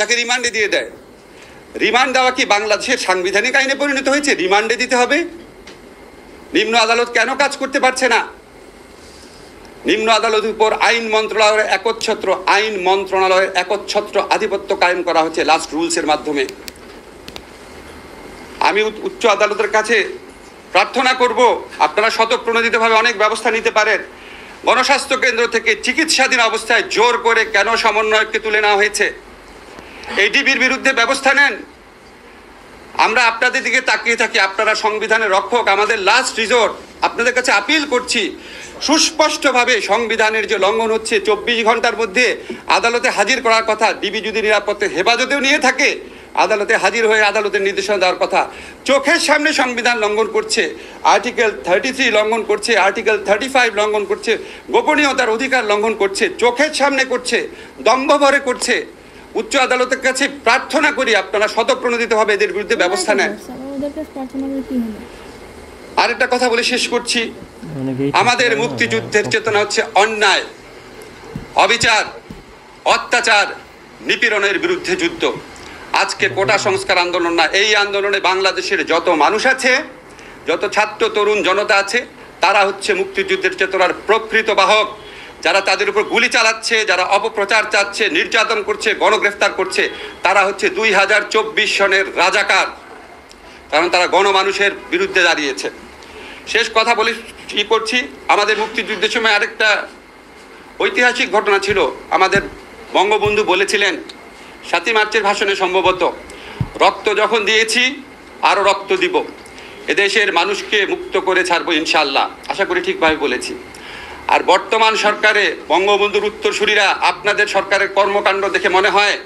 তাকে রিমান্ডে দিয়ে দেয়। রিমান্ড দেওয়া কি বাংলাদেশের সাংবিধানিক আইনে পরিণত হয়েছে? রিমান্ডে দিতে হবে? নিম্ন আদালত কেন কাজ করতে পারছে না? নিম্ন আদালতের উপর আইন মন্ত্রণালয়ের একচ্ছত্র আধিপত্য কায়েম করা হচ্ছে লাস্ট রুলসের মাধ্যমে। আমি উচ্চ আদালতের কাছে প্রার্থনা করব, আপনারা স্বতঃপ্রণোদিতভাবে অনেক ব্যবস্থা নিতে পারেন। গণস্বাস্থ্য কেন্দ্র থেকে চিকিৎসাধীন অবস্থায় জোর করে কেন সমন্বয়ককে তুলে নেওয়া হয়েছে? এডিবির বিরুদ্ধে ব্যবস্থা নেন। আমরা আপনাদের দিকে তাকিয়ে থাকি, আপনারা সংবিধানের রক্ষক, আমাদের লাস্ট রিজোর্ট। আপনাদের কাছে আপিল করছি, সুস্পষ্টভাবে সংবিধানের যে লঙ্ঘন হচ্ছে, 24 ঘন্টার মধ্যে আদালতে হাজির করার কথা। ডিবি যদি নিরাপত্তার হেফাজতেও নিয়ে থাকে, আদালতে হাজির হয়ে আদালতের নির্দেশনা দেওয়ার কথা। চোখের সামনে সংবিধান লঙ্ঘন করছে, আর্টিকেল 33 লঙ্ঘন করছে, আর্টিকেল 35 লঙ্ঘন করছে, গোপনীয়তার অধিকার লঙ্ঘন করছে, চোখের সামনে করছে, দম্ভভরে করছে। উচ্চ আদালতের কাছে প্রার্থনা করি, আপনারা স্বতঃপ্রণোদিতভাবে এদের বিরুদ্ধে ব্যবস্থা নেন। আরেকটা কথা বলে শেষ করছি, আমাদের মুক্তিযুদ্ধের চেতনা হচ্ছে অন্যায়, অবিচার, অত্যাচার, নিপীড়নের বিরুদ্ধে যুদ্ধ। আজকে কোটা সংস্কার আন্দোলন না, এই আন্দোলনে বাংলাদেশের যত মানুষ আছে, যত ছাত্র তরুণ জনতা আছে, তারা হচ্ছে মুক্তিযুদ্ধের চেতনার প্রকৃত বাহক। যারা তাদের উপর গুলি চালাচ্ছে, যারা অপপ্রচার চাচ্ছে, নির্যাতন করছে, গণগ্রেফতার করছে, তারা হচ্ছে 2024 সনের রাজাকার, কারণ তারা গণমানুষের বিরুদ্ধে দাঁড়িয়েছে। শেষ কথা বলে করছি, আমাদের মুক্তিযুদ্ধের সময় আরেকটা ঐতিহাসিক ঘটনা ছিল। আমাদের বঙ্গবন্ধু বলেছিলেন 7ই মার্চের ভাষণে সম্ভবত, রক্ত যখন দিয়েছি আরও রক্ত দিব, এদেশের মানুষকে মুক্ত করে ছাড়বো ইনশাআল্লাহ। আশা করি ঠিকভাবে বলেছি। আর বর্তমান সরকারে বঙ্গবন্ধুর উত্তরসূরিরা, আপনাদের সরকারের কর্মকাণ্ড দেখে মনে হয়